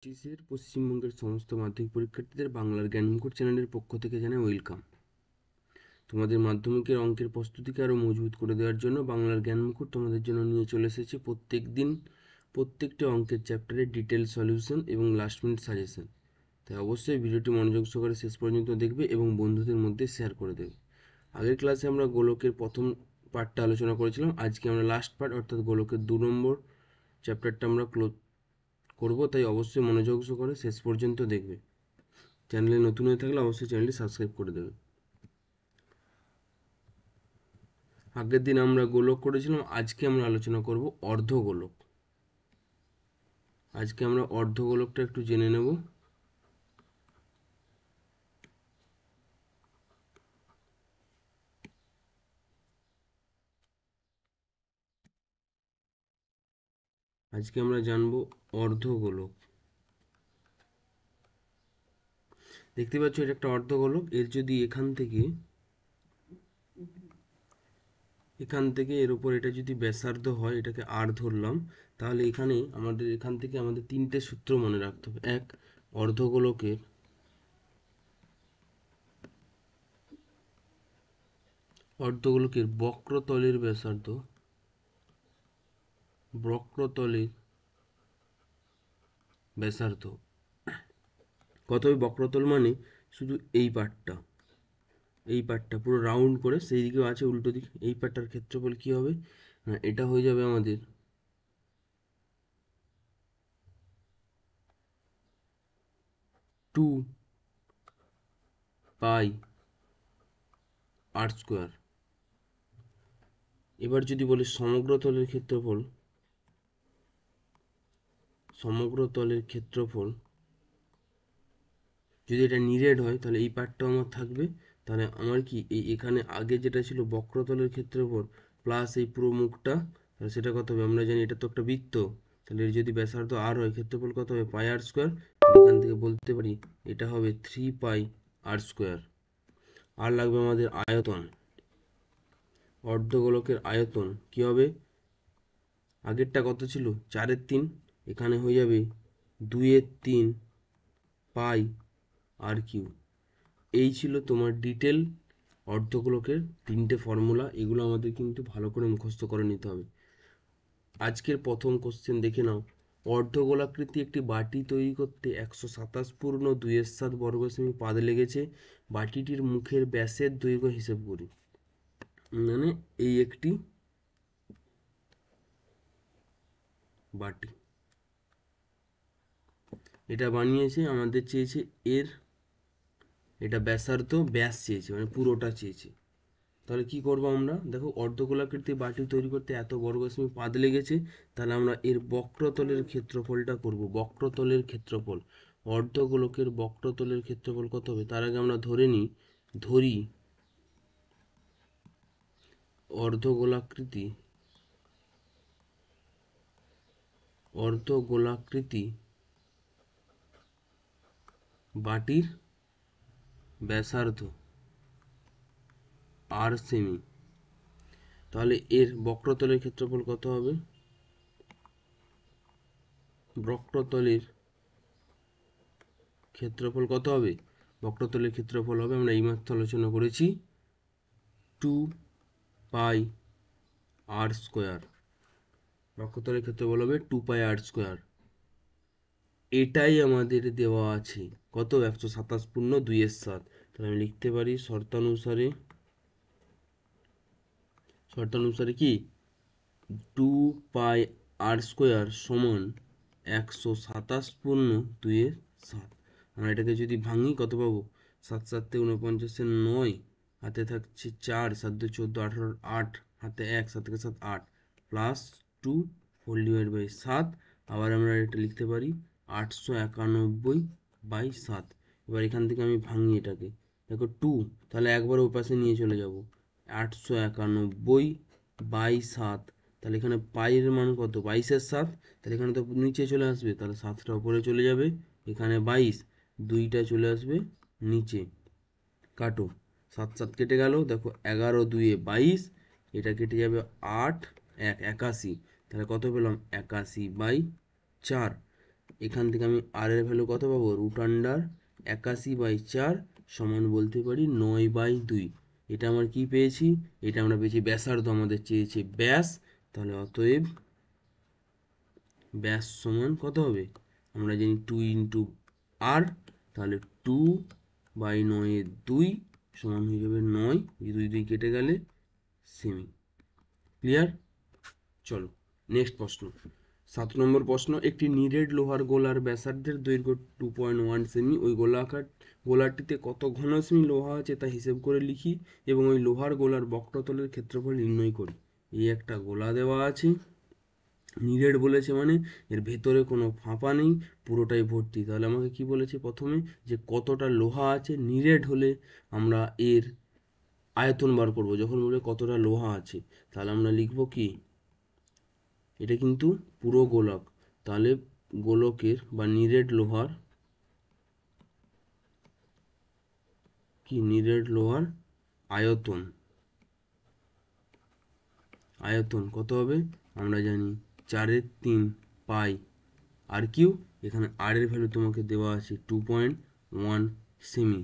টিসের পশ্চিমবঙ্গের সমস্ত মাধ্যমিক পরীক্ষার্থীদের বাংলার জ্ঞানমুকুট চ্যানেলের পক্ষ থেকে জানাই ওয়েলকাম। তোমাদের মাধ্যমিকের অঙ্কের প্রস্তুতিকে আরও মজবুত করে দেওয়ার জন্য বাংলার জ্ঞানমুকুট তোমাদের জন্য নিয়ে চলে এসেছে প্রত্যেক দিন প্রত্যেকটি অঙ্কের চ্যাপ্টারের ডিটেল সলিউশন এবং লাস্ট মিনিট সাজেশন। তাই অবশ্যই ভিডিওটি মনোযোগ সহকারে শেষ পর্যন্ত দেখবে এবং বন্ধুদের মধ্যে শেয়ার করে দেবে। আগের ক্লাসে আমরা গোলকের প্রথম পার্টটা আলোচনা করেছিলাম। আজকে আমরা লাস্ট পার্ট অর্থাৎ গোলকের 2 নম্বর চ্যাপ্টারটা আমরা ক্লোজ করব, তাই অবশ্যই মনোযোগ সহকারে শেষ পর্যন্ত দেখবে। চ্যানেলে নতুন হয়ে থাকলে অবশ্যই চ্যানেলটি সাবস্ক্রাইব করে দেবে। আগের দিন আমরা গোলক করেছিলাম, আজকে আমরা আলোচনা করব অর্ধগোলক। আজকে আমরা অর্ধগোলকটা একটু জেনে নেব। আজকে আমরা জানব অর্ধগোলক। দেখতে পাচ্ছ এটা একটা অর্ধগোলক। এর যদি এখান থেকে এর উপর এটা যদি ব্যাসার্ধ হয়, এটাকে আর ধরলাম, তাহলে এখান থেকে আমাদের তিনটে সূত্র মনে রাখতে হবে। এক, অর্ধগোলকের বক্রতলের ব্যাসার্ধ কত হবে? বক্রতল মানে শুধু এই পার্টটা পুরো রাউন্ড করে, সেই দিকেও আছে উল্টো দিক। এই পার্টটার ক্ষেত্রফল কি হবে? এটা হয়ে যাবে আমাদের 2πr²। এবার যদি বলি সমগ্র তলের ক্ষেত্রফল যদি এটা নিরেট হয়, তাহলে এই পার্টটাও আমার থাকবে। তাহলে আমার কি এখানে আগে যেটা ছিল বক্রতলের ক্ষেত্রফল প্লাস এই পুরো মুখটা, তাহলে সেটা কত হবে? আমরা জানি এটা তো একটা বৃত্ত, তাহলে এর যদি ব্যাসার্ধ আর হয়, ক্ষেত্রফল কত হবে? πr²। এখান থেকে বলতে পারি এটা হবে 3πr²। আর লাগবে আমাদের আয়তন। অর্ধগোলকের আয়তন কি হবে? আগেরটা কত ছিল? 4/3, এখানে হয়ে যাবে 2/3πr³। এই ছিল তোমার ডিটেল অর্ধগোলকের তিনটে ফর্মুলা। এগুলো আমাদের কিন্তু ভালো করে মুখস্থ করে নিতে হবে। আজকের প্রথম কোশ্চেন দেখে নাও। অর্ধগোলাকৃতি একটি বাটি তৈরি করতে 127 পূর্ণ 2/7 বর্গ সেমি পাদ লেগেছে। বাটিটির মুখের ব্যাসের দৈর্ঘ্য হিসেব করি। মানে এই একটি বাটি, এটা বানিয়েছে, আমাদের চেয়েছে এটা ব্যাস চেয়েছে, মানে পুরোটা চেয়েছে। তাহলে কি করব আমরা? দেখো, অর্ধগোলাকৃতি বাটি তৈরি করতে এত বর্গ সেমি পাদ লেগেছে, তাহলে আমরা এর বক্রতলের ক্ষেত্রফলটা করব। অর্ধগোলকের বক্রতলের ক্ষেত্রফল কত হবে? তার আগে আমরা ধরি অর্ধগোলাকৃতি বাটির ব্যাসার্ধ আর সেমি। তাহলে এর বক্রতলের ক্ষেত্রফল কত হবে? বক্রতলের ক্ষেত্রফল হবে, আমরা এইমাত্র আলোচনা করেছি, 2πr²। বক্রতলের ক্ষেত্রফল হবে 2πr²। এটাই আমাদের দেওয়া আছে কত? 127 পূর্ণ 2/7। তাহলে আমি লিখতে পারি শর্তানুসারে কি 2πr² সমান 127 পূর্ণ 2/7। আমরা এটাকে যদি ভাঙি কত পাবো? 7 7 49 9, হাতে থাকছে 4, 7 2 14 18 8, হাতে 1, 7 7 8 প্লাস 2 4/7। আবার আমরা এটা লিখতে পারি 891/7। এবার এখান থেকে আমি ভাঙি এটাকে, দেখো 2, তাহলে একবার ওই পাশে নিয়ে চলে যাব, 891/7। তাহলে এখানে পাইয়ের মান কত? 22/7। তাহলে এখানে তো নিচে চলে আসবে, তাহলে 7টা উপরে চলে যাবে, এখানে 22, 2টা চলে আসবে নিচে। কাটো, 7 7 কেটে গেল, দেখো 11 2 22, এটা কেটে যাবে 8 1 81। তাহলে কত পেলাম? 81/4। এখান থেকে আমি আর এর ভ্যালু কত পাবো, √81/4 সমান বলতে পারি 9/2। এটা আমার কি পেয়েছি, এটা আমরা পেয়েছি ব্যাসার্ধ, আমাদের চেয়েছে ব্যাস। তাহলে অতএব ব্যাস সমান কত হবে, আমরা জানি 2 × r, তাহলে 2/9 সমান হয়ে যাবে 9, 2 কেটে গেলে সেমি। ক্লিয়ার? চলো নেক্সট প্রশ্ন। 7 নম্বর প্রশ্ন, একটি নিরেট লোহার গোলার ব্যাসার্ধের দৈর্ঘ্য 2.1 সেমি, ওই গোলাটিতে কত ঘন সেমি লোহা আছে তা হিসেব করে লিখি এবং ওই লোহার গোলার বক্রতলের ক্ষেত্রফল নির্ণয় করি। এই একটা গোলা দেওয়া আছে, নিরেট বলেছে মানে এর ভেতরে কোনো ফাঁপা নেই, পুরোটাই ভর্তি। তাহলে আমাকে কি বলেছে প্রথমে, যে কতটা লোহা আছে। নিরেট হলে আমরা এর আয়তন বার করব, যখন বলে কতটা লোহা আছে তাহলে আমরা লিখব কি, এটা কিন্তু পুরো গোলক, তাহলে গোলকের বা নিরেট লোহার কি, নিরেট লোহার আয়তন, আয়তন কত হবে, আমরা জানি 4/3 পাই আর কিউ। এখানে আর এর ভ্যালু তোমাকে দেওয়া আছে 2.1 সেমি।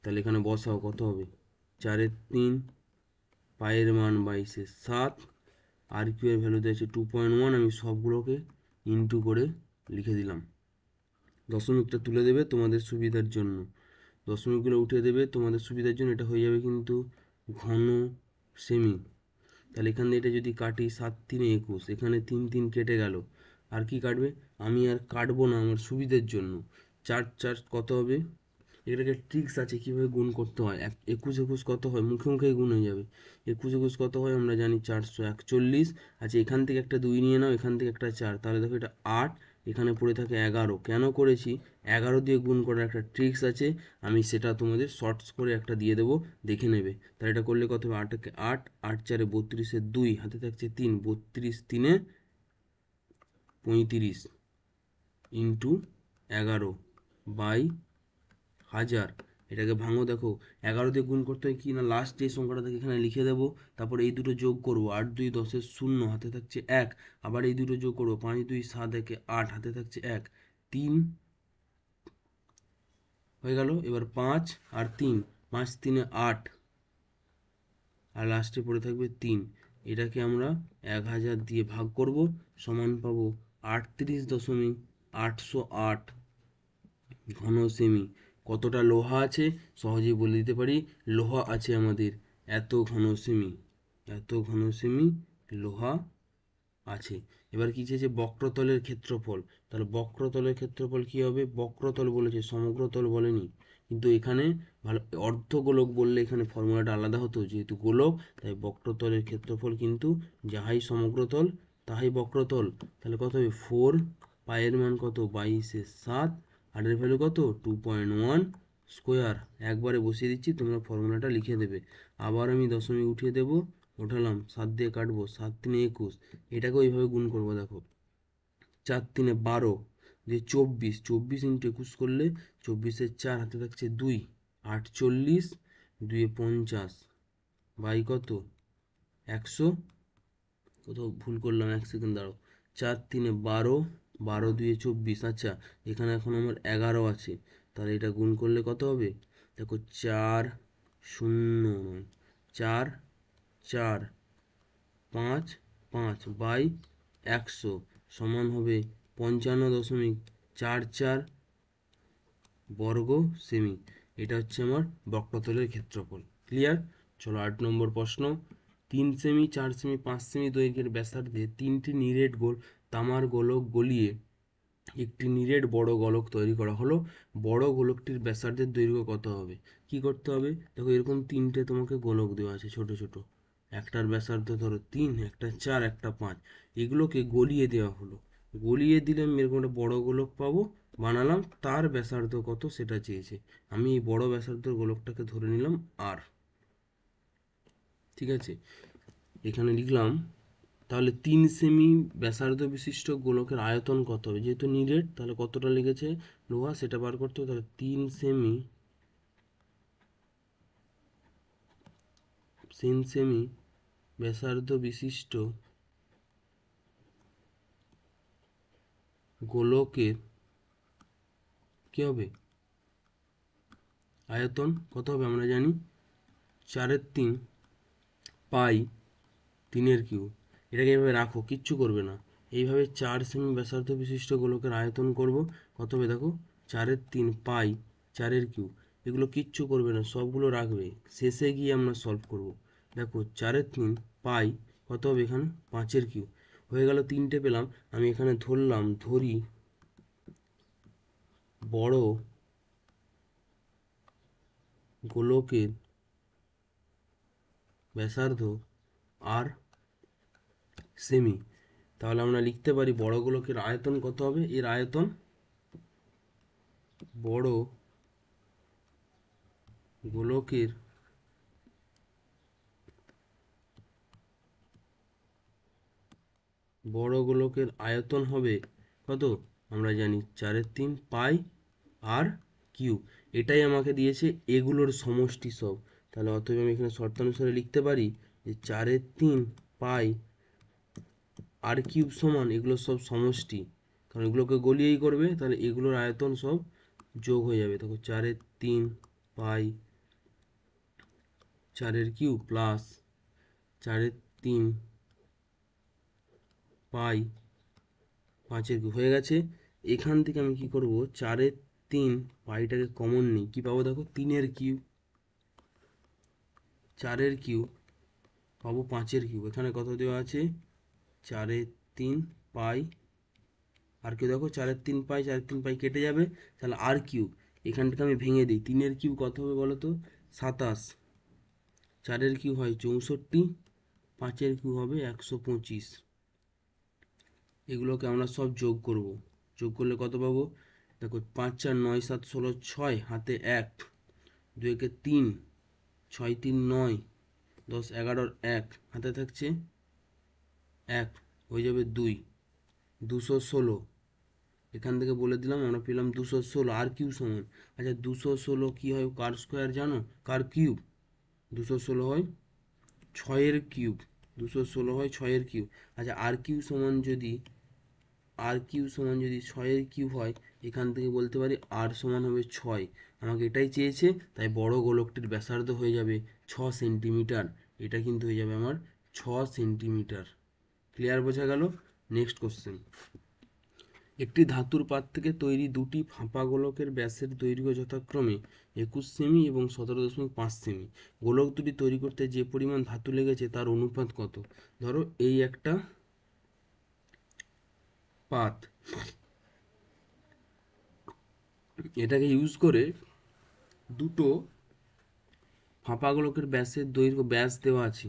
তাহলে এখানে বসাও, কত হবে 4/3, পায়ের মান 22/7, আর কিউ এর ভ্যালু দিয়েছে 2.1। আমি সবগুলোকে ইনটু করে লিখে দিলাম। দশমিকটা তুলে দেবে তোমাদের সুবিধার জন্য, দশমিকগুলো উঠে দেবে তোমাদের সুবিধার জন্য। এটা হয়ে যাবে কিন্তু ঘন সেমি। তাহলে এখান থেকে এটা যদি কাটি, 7×3 = 21, এখানে 3 কেটে গেল। আর কি কাটবে, আমি আর কাটবো না আমার সুবিধার জন্য। 4×4 কত হবে, এটাকে ট্রিক্স আছে কিভাবে গুণ করতে হয়। 21 কত হয়, মুখে মুখে গুণ হয়ে যাবে। 21 কত হয় আমরা জানি 441। আচ্ছা এখান থেকে একটা 2 নিয়ে নাও, এখান থেকে একটা 4, তাহলে দেখো এটা 8, এখানে পড়ে থাকে 11। কেন করেছি, 11 দিয়ে গুণ করার একটা ট্রিক্স আছে, আমি সেটা তোমাদের শর্টস করে একটা দিয়ে দেবো, দেখে নেবে। তাহলে এটা করলে কত হবে, 8 × 8, 8 × 4 = 32, 2 হাতে থাকছে 3, 32 × 3 = 35 ইন্টু 11/1000। এটাকে ভাঙো, দেখো 11 দিয়ে গুণ করতে হয় কি না, লাস্ট যে সংখ্যাটা থাকে এখানে লিখে দেবো, তারপর এই দুটো যোগ করবো, 8 × 2 = 10, 0 হাতে থাকছে 1, আবার এই দুটো যোগ করবো, 5 × 2 = 7, 1 = 8 হাতে থাকছে 1, 3 হয়ে গেল। এবার 5 আর 3, 5 × 3 = 8, আর লাস্টে পড়ে থাকবে 3। এটাকে আমরা 1000 দিয়ে ভাগ করব, সমান পাবো 38.808 ঘন সেমি। কতটা লোহা আছে সহজেই বলে দিতে পারি, লোহা আছে আমাদের এত ঘন সেমি, এত ঘন সেমি লোহা আছে। এবার কি চেয়েছে, বক্রতলের ক্ষেত্রফল। তাহলে বক্রতলের ক্ষেত্রফল কি হবে, বক্রতল বলেছে সমগ্রতল বলেনি, কিন্তু এখানে ভালো অর্ধগোলক বললে এখানে ফর্মুলাটা আলাদা হতো, যেহেতু গোলক তাই বক্রতলের ক্ষেত্রফল কিন্তু যাহাই সমগ্রতল তাহাই বক্রতল। তাহলে কত হবে 4, পায়ের মান কত 22/7, আর এর ভ্যালু কত 2.1 স্কোয়ার। একবারে বসিয়ে দিচ্ছি, তোমরা ফর্মুলাটা লিখে দেবে। আবার আমি দশমিক উঠিয়ে দেবো, উঠালাম, 7 দিয়ে কাটবো, 7 × 3 = 21। এটাকে ওইভাবে গুণ করবো, দেখো 4 × 3 = 12, দিয়ে 24, 24 × 21 করলে 24/4 হাতে থাকছে 2, 48, 2 × 50 বাই কত 100, কোথাও ভুল করলাম, 1 সেকেন্ড দাঁড়াও, 4 × 3 = 12, 12 × 2 = 24। আচ্ছা এখানে এখন আমার 11 আছে, তাহলে এটা গুণ করলে কত হবে, দেখো 4 0 4 4 5 5 বাই 100 সমান হবে 55.44 বর্গ সেমি। এটা হচ্ছে আমার বক্রতলের ক্ষেত্রফল। ক্লিয়ার? চলো 8 নম্বর প্রশ্ন। 3 সেমি, 4 সেমি, 5 সেমি দৈর্ঘ্যের ব্যাসার্ধে 3টি নিরেট তামার গোলক গলিয়ে একটি নিরেট বড় গোলক তৈরি করা হলো। বড় গোলকটির ব্যাসার্ধের দৈর্ঘ্য কত হবে? কি করতে হবে, দেখো এরকম 3টে তোমাকে গোলক দেওয়া আছে ছোট ছোট, একটার ব্যাসার্ধ ধরো 3, একটা 4, একটা 5, এগুলোকে গলিয়ে দেওয়া হলো। গলিয়ে দিলে আমি এরকম একটা বড় গোলক পাবো, বানালাম, তার ব্যাসার্ধ কত সেটা চেয়েছে। আমি এই বড় ব্যাসার্ধের গোলকটাকে ধরে নিলাম আর। ঠিক আছে, এখানে লিখলাম, তাহলে 3 সেমি ব্যাসার্ধ বিশিষ্ট গোলকের আয়তন কত হবে, যেহেতু নিরেট তাহলে কতটা লেগেছে লোহা সেটা বার করতে হবে। তাহলে 3 সেমি ব্যাসার্ধ বিশিষ্ট গোলকের কি হবে? আয়তন কত হবে আমরা জানি, 4/3 পাই 3/3। এটাকে এইভাবে রাখো, কিচ্ছু করবে না। এইভাবে 4 সেমি ব্যাসার্ধ বিশিষ্ট গোলকের আয়তন করব। কত হবে দেখো, 4/3 পাই 4/3। এগুলো কিচ্ছু করবে না, সবগুলো রাখবে, শেষে গিয়ে আমরা সলভ করব। দেখো 4/3 পাই কত হবে এখানে, 5/3 হয়ে গেল। 3টে পেলাম। আমি এখানে ধরি বড় গোলকের ব্যাসার্ধ আর সেমি। তাহলে আমরা লিখতে পারি বড় গোলকের আয়তন কত হবে, এর আয়তন বড় গোলকের আয়তন হবে কত, আমরা জানি 4/3 পাই আর কিউ। এটাই আমাকে দিয়েছে, এগুলোর সমষ্টি সব। তাহলে অতএব আমি এখানে শর্তানুসারে লিখতে পারি যে 4/3 পাই আর কিউব সমান, এগুলো সব সমষ্টি, কারণ এগুলোকে গলিয়েই করবে, তাহলে এগুলোর আয়তন সব যোগ হয়ে যাবে। দেখো 4/3 পাই 4/3 প্লাস 4/3 পাই 5/3 হয়ে গেছে। এখান থেকে আমি কি করব, 4/3 পাইটাকে কমন নিই, কি পাবো দেখো, 3/3 4/3 পাবো 5/3। এখানে কত দেওয়া আছে, 4/3 পাই আর কিউ, দেখো 4/3 পাই 4/3 পাই কেটে যাবে, তাহলে আর কিউব। এখানটাকে আমি ভেঙে দিই, 3/3 কত হবে বলো তো, 27। 4/3 হয় 64, 5/3 হবে 125। এগুলোকে আমরা সব যোগ করব। যোগ করলে কত পাবো, দেখো 5 4 9 7 16 6 হাতে 1, 2 একে 3, 6 3 9, 10 11 1 হাতে থাকছে 1, হয়ে যাবে 2, 216। এখান থেকে বলে দিলাম, আমরা পেলাম 216 আর কিউ সমান। আচ্ছা 216 কি হয় কার স্কোয়ার জানো, কার কিউব? 216 হয় 6/3। 216 হয় 6/3। আচ্ছা আর কিউ সমান যদি 6/3 হয়, এখান থেকে বলতে পারি আর সমান হবে 6। আমাকে এটাই চেয়েছে, তাই বড় গোলকটির ব্যাসার্ধ হয়ে যাবে 6 সেন্টিমিটার। এটা কিন্তু হয়ে যাবে আমার 6 সেন্টিমিটার। ক্লিয়ার, বোঝা গেল? Next question. একটি ধাতুর পাত থেকে তৈরি দুটি ফাঁপা গোলকের ব্যাসের দৈর্ঘ্য যথাক্রমে 21 সেমি এবং 17.5 সেমি। গোলক দুটি তৈরি করতে যে পরিমাণ ধাতু লেগেছে তার অনুপাত কত? ধরো এই একটা পাত, এটাকে ইউজ করে দুটো ফাঁপা গোলকের ব্যাস দেওয়া আছে।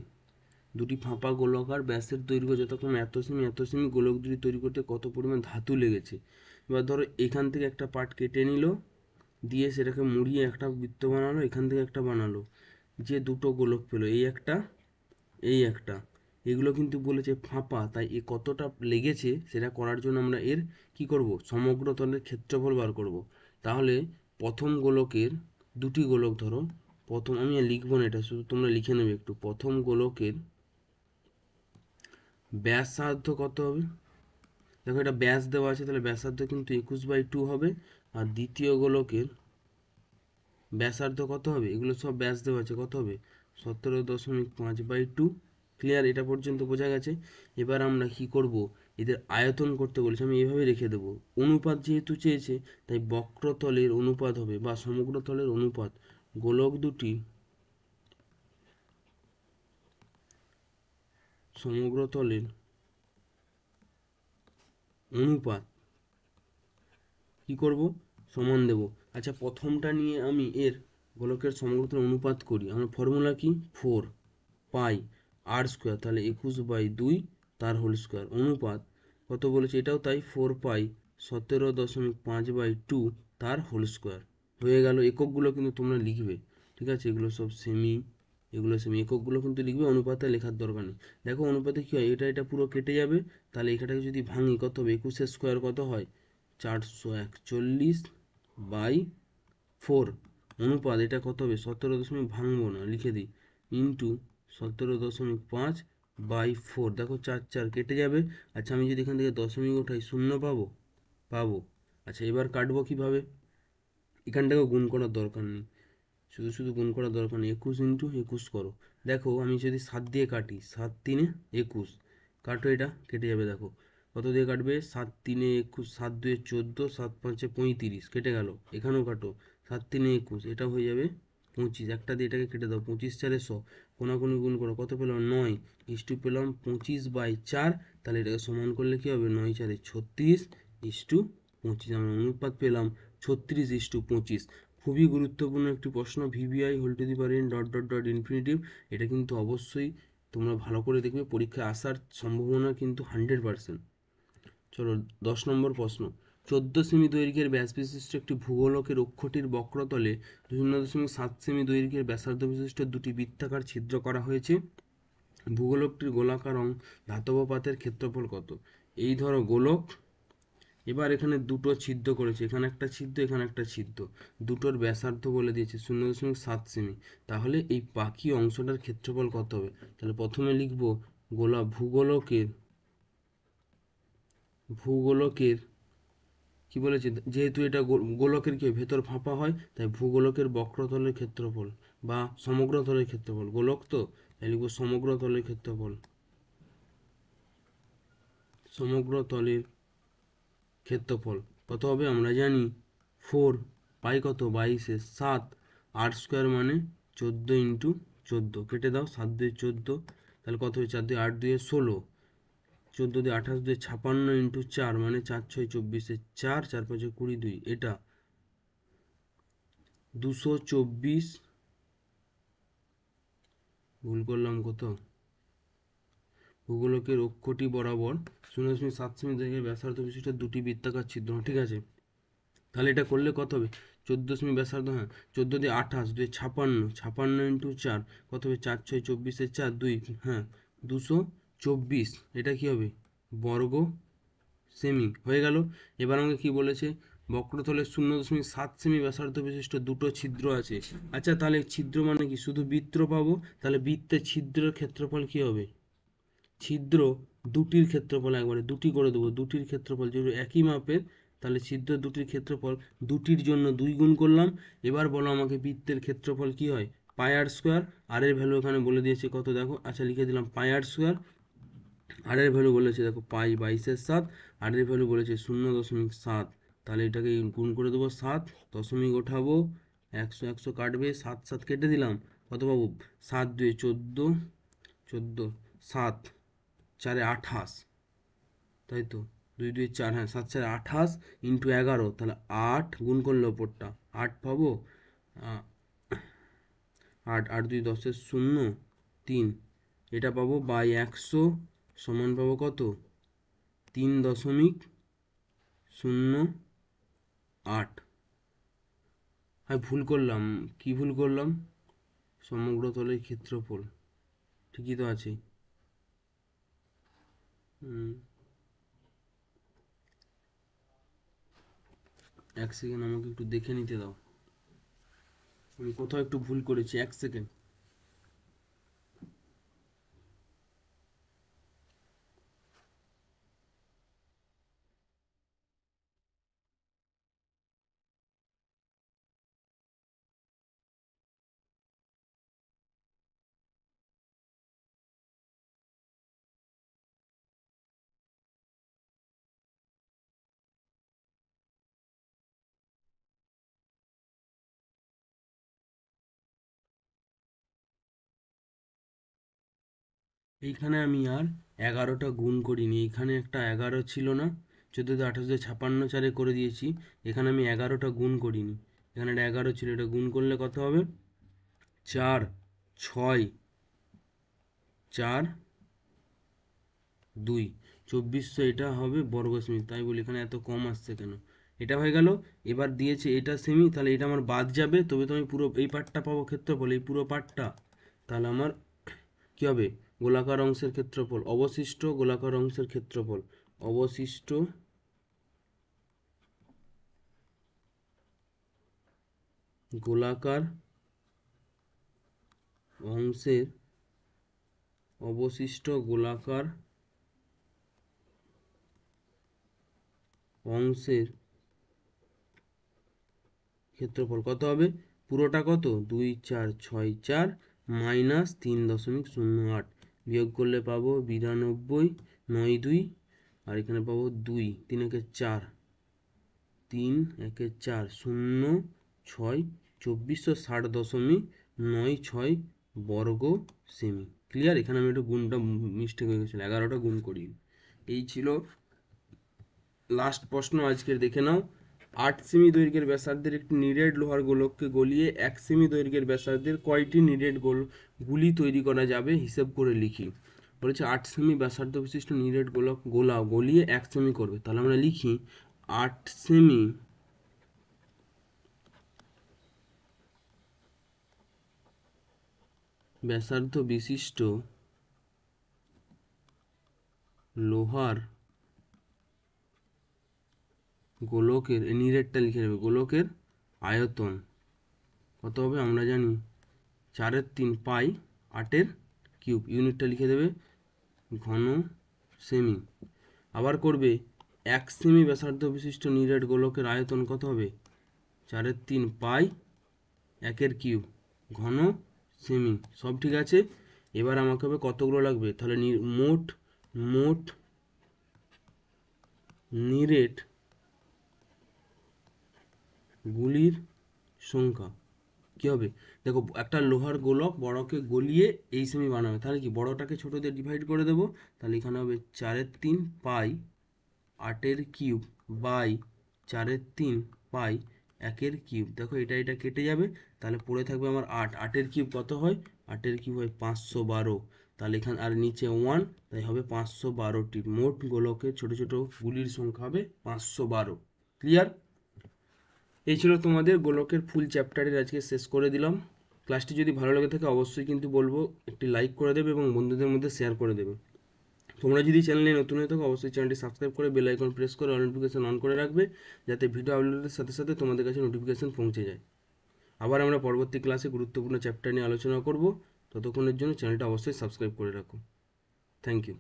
দুটি ফাঁপা গোলকার ব্যাসের দৈর্ঘ্য যথাক্রমে এত সেমি এত সেমি। গোলক দুটি তৈরি করতে কত পরিমাণ ধাতু লেগেছে। এবার ধরো এখান থেকে একটা পার্ট কেটে নিল, দিয়ে সেটাকে মুড়িয়ে একটা বৃত্ত বানালো, এখান থেকে একটা বানালো, যে দুটো গোলক পেলো, এই একটা, এগুলো কিন্তু বলেছে ফাঁপা, তাই এ কতটা লেগেছে সেটা করার জন্য আমরা এর কি করব, সমগ্র তলের ক্ষেত্রফল বার করব। তাহলে প্রথম গোলকের, দুটি গোলক ধরো, প্রথম আমি আর লিখবো না, এটা শুধু তোমরা লিখে নেবে একটু। প্রথম গোলকের ব্যাসার্ধ কত হবে, দেখো এটা ব্যাস দেওয়া আছে, তাহলে ব্যাসার্ধ কিন্তু 21/2 হবে। আর দ্বিতীয় গোলকের ব্যাসার্ধ কত হবে, এগুলো সব ব্যাস দেওয়া আছে, কত হবে, 17.5/2। ক্লিয়ার, এটা পর্যন্ত বোঝা গেছে। এবার আমরা কি করব, এদের আয়তন করতে বলেছে, আমি এইভাবে রেখে দেবো। অনুপাত যেহেতু চেয়েছে, তাই বক্রতলের অনুপাত হবে বা সমগ্র তলের অনুপাত। গোলক দুটি সমগ্র তলের অনুপাত কি করব, সমান দেব। আচ্ছা প্রথমটা নিয়ে আমি এর গোলকের সমগ্রতল অনুপাত করি। আমার ফর্মুলা কি, 4 পাই আর স্কোয়ার, তাহলে 21/2 তার হোল স্কোয়ার, অনুপাত কত বলেছে, এটাও তাই, 4 পাই 17.5/2 তার হোল স্কোয়ার। হয়ে গেল। এককগুলো কিন্তু তোমরা লিখবে, ঠিক আছে, এগুলো সব সেমি, এগুলো সেমি, এককগুলো কিন্তু লিখবে, অনুপাতে লেখার দরকার নেই। দেখো অনুপাতে কি হয়, এটা পুরো কেটে যাবে, তাহলে এখানটাকে যদি ভাঙি কত হবে, 21 স্কোয়ার কত হয়, 441/4। অনুপাত এটা কত হবে, 17 ভাঙবো না, লিখে দিই, ইন্টু 17.5/4। দেখো 4 4 কেটে যাবে। আচ্ছা আমি যদি এখান থেকে দশমিক ওঠাই, শূন্য পাবো, আচ্ছা এবার কাটবো কিভাবে, এখানটাকেও গুণ করার দরকার নেই, শুধু শুধু গুণ করার দরকার নেই, 21 × 21 করো। দেখো আমি যদি 7 দিয়ে কাটি, 7 3 21, কাটো, এটা কেটে যাবে। দেখো কত দিয়ে কাটবে, 7 3 21, 7 2 14, 7 5 35, কেটে গেল। এখানেও কাটো, 7 3 21, এটা হয়ে যাবে 25, একটা দিয়ে এটাকে কেটে দাও, 25 4 100, কোনাকুনি গুণ করো, কত পেলাম 9, ইস্টু পেলাম 25/4, তাহলে এটাকে সমান করলে কি হবে, 9 4 36 ইস্টু 25, আমরা অনুপাত পেলাম 36:25। খুবই গুরুত্বপূর্ণ একটি প্রশ্ন, VVI whole to the power N dot dot dot infinitive. এটা কিন্তু অবশ্যই তোমরা ভালো করে দেখবে, পরীক্ষায় আসার সম্ভাবনা কিন্তু 100%। চলো 10 নম্বর প্রশ্ন, 14 সেমি দৈর্ঘ্যের ব্যাস বিশিষ্ট একটি ভূগোলকের অক্ষটির বক্রতলে 0.7 সেমি দৈর্ঘ্যের ব্যাসার্ধ বিশিষ্ট দুটি বৃত্তাকার ছিদ্র করা হয়েছে। ভূগোলকটির গোলাকার ধাতব পাতের ক্ষেত্রফল কত? এই ধরো গোলক, এবার এখানে দুটো ছিদ্র করেছে, এখানে একটা ছিদ্র, এখানে একটা ছিদ্র, দুটোর ব্যাসার্ধ বলে দিয়েছে 0.7 সেমি। তাহলে এই বাকি অংশটার ক্ষেত্রফল কত হবে? তাহলে প্রথমে লিখব ভূগোলকের ভূগোলকের কি বলেছে, যেহেতু এটা গোলকের কি ভেতর ফাঁপা হয়, তাই ভূগোলকের বক্রতলের ক্ষেত্রফল বা সমগ্র তলের ক্ষেত্রফল, গোলক তো তাই লিখব সমগ্র তলের ক্ষেত্রফল, সমগ্র তলের ক্ষেত্রফল কত হবে আমরা জানি, 4 পাই কত 22/7, r² মানে 14 × 14, কেটে দাও, 7 2 14, তাহলে কত হবে, 4 2 8 2 16, 14 2 28 2 56 × 4 মানে 4 6 24, 4 4 5 22, এটা 224, ভুল করলাম কত, ভূগোলকের অক্ষটি বরাবর 0.7 সেমি দৈর্ঘ্যের ব্যাসার্ধ বিশিষ্ট দুটি বৃত্তাকার ছিদ্র, ঠিক আছে। তাহলে এটা করলে কত হবে, 14 সেমি ব্যাসার্ধ, হ্যাঁ 14 দিয়ে 28 2 56, 56 × 4 কত হবে, 4 6 24, 4 2, হ্যাঁ 224, এটা কি হবে, বর্গ সেমি হয়ে গেল। এবার আমাকে কি বলেছে, বক্রতলের 0.7 সেমি ব্যাসার্ধ বিশিষ্ট দুটো ছিদ্র আছে। আচ্ছা তাহলে ছিদ্র মানে কি, শুধু বৃত্ত পাবো, তাহলে বৃত্তের ছিদ্রের ক্ষেত্রফল কি হবে, ছিদ্র দুটির ক্ষেত্রফল, একবারে দুটি করে দেবো, দুটির ক্ষেত্রফল যেহেতু একই মাপের, তাহলে ছিদ্র দুটির ক্ষেত্রফল, দুটির জন্য 2 গুণ করলাম। এবার বলো আমাকে বৃত্তের ক্ষেত্রফল কি হয়, πr², আর এর ভ্যালু এখানে বলে দিয়েছে কত, দেখো, আচ্ছা লিখে দিলাম πr², আর এর ভ্যালু বলেছে দেখো পাই 22/7, আর এর ভ্যালু বলেছে 0.7, তাহলে এটাকে গুণ করে দেবো, 7 দশমিক ওঠাবো, 100 100 কাটবে, 7 7 কেটে দিলাম, কত পাবো, 7 2 14 14, 7 4 28, তাই তো, 2 2 4, হ্যাঁ 7 4 28 ইন্টু 11, তাহলে 8 গুণ করলে ওপরটা 8 পাবো, 8 8 2 10 0 3, এটা পাবো বাই 100 সমান পাবো কত, 3.08। আমি ভুল করলাম, কি ভুল করলাম, সমগ্র তলের ক্ষেত্রফল ঠিকই তো আছে। এক সেকেন্ড আমাকে একটু দেখে নিতে দাও, আমি কোথাও একটু ভুল করেছি, 1 সেকেন্ড। এইখানে আমি আর 11টা গুণ করিনি, এখানে একটা 11 ছিল না, 14 28 56 4 করে দিয়েছি, এখানে আমি 11টা গুণ করিনি, এখানে একটা 11 ছিল, এটা গুণ করলে কত হবে, 4 6 4 2 2400, এটা হবে বর্গ সেমি, তাই বলি এখানে এত কম আসছে কেন, এটা হয়ে গেল। এবার দিয়েছে এটা সেমি, তাহলে এটা আমার বাদ যাবে, তবে তো আমি পুরো এই পার্টটা পাবো ক্ষেত্রফল, এই পুরো পার্টটা, তাহলে আমার কি হবে, গোলাকার অংশের ক্ষেত্রফল, অবশিষ্ট গোলাকার অংশের ক্ষেত্রফল, অবশিষ্ট গোলাকার অংশের, অবশিষ্ট গোলাকার অংশের ক্ষেত্রফল কত হবে, পুরোটা কত 2464 মাইনাস 3.08, বিয়োগ করলে পাবো 92, 9 2, আর এখানে পাবো 2, 3 একে 4, 3 একে 4, 0 6 2460.96 বর্গ সেমি। ক্লিয়ার? এখানে আমি একটু গুণটা মিস্টেক হয়ে গেছিলো, 11টা গুণ করি। এই ছিল লাস্ট প্রশ্ন আজকের। দেখে নাও, 8 সেমি দৈর্ঘ্যের ব্যাসার্ধের একটি নিরেট লোহার গোলককে গলিয়ে 1 সেমি দৈর্ঘ্যের ব্যাসার্ধের কয়টি নিরেট গুলি তৈরি করা যাবে হিসেব করে লিখি। বলেছে 8 সেমি ব্যাসার্ধ বিশিষ্ট নিরেট গোলক গলিয়ে 1 সেমি করবে। তাহলে আমরা লিখি 8 সেমি ব্যাসার্ধ বিশিষ্ট লোহার গোলকের, নিরেটটা লিখে নেবে, গোলকের আয়তন কত হবে আমরা জানি 4/3 পাই 8 কিউব, ইউনিটটা লিখে দেবে ঘন সেমি। আবার করবে 1 সেমি ব্যাসার্ধ বিশিষ্ট নিরেট গোলকের আয়তন কত হবে 4/3 পাই 1 কিউব ঘন সেমি। সব ঠিক আছে। এবার আমাকে হবে কতগুলো লাগবে, তাহলে মোট নিরেট গুলির সংখ্যা কি হবে, দেখো একটা লোহার গোলক বড়কে গলিয়ে এই সেমি বানাবে, তাহলে কি বড়টাকে ছোট দিয়ে ডিভাইড করে দেবো, তাহলে এখানে হবে 4/3 পাই 8 কিউব বাই 4/3 পাই 1 কিউব। দেখো এটা কেটে যাবে, তাহলে পড়ে থাকবে আমার 8, 8 কিউব কত হয়, 8 কিউব হয় 512, তাহলে এখানে আর নিচে 1, তাই হবে 512টি। মোট গোলকের ছোট ছোট গুলির সংখ্যা হবে 512। ক্লিয়ার? এই ছিল তোমাদের গোলকের ফুল চ্যাপ্টারের আজকে শেষ করে দিলাম। ক্লাসটি যদি ভালো লেগে থাকে অবশ্যই কিন্তু বলবো একটি লাইক করে দেবে এবং বন্ধুদের মধ্যে শেয়ার করে দেবে। তোমরা যদি চ্যানেলে নতুন হয়ে থাকো অবশ্যই চ্যানেলটি সাবস্ক্রাইব করে বেল আইকন প্রেস করে অল নোটিফিকেশন অন করে রাখবে, যাতে ভিডিও আপলোডের সাথে সাথে তোমাদের কাছে নোটিফিকেশন পৌঁছে যায়। আবার আমরা পরবর্তী ক্লাসে গুরুত্বপূর্ণ চ্যাপ্টার নিয়ে আলোচনা করব। ততক্ষণের জন্য চ্যানেলটা অবশ্যই সাবস্ক্রাইব করে রাখো। Thank you.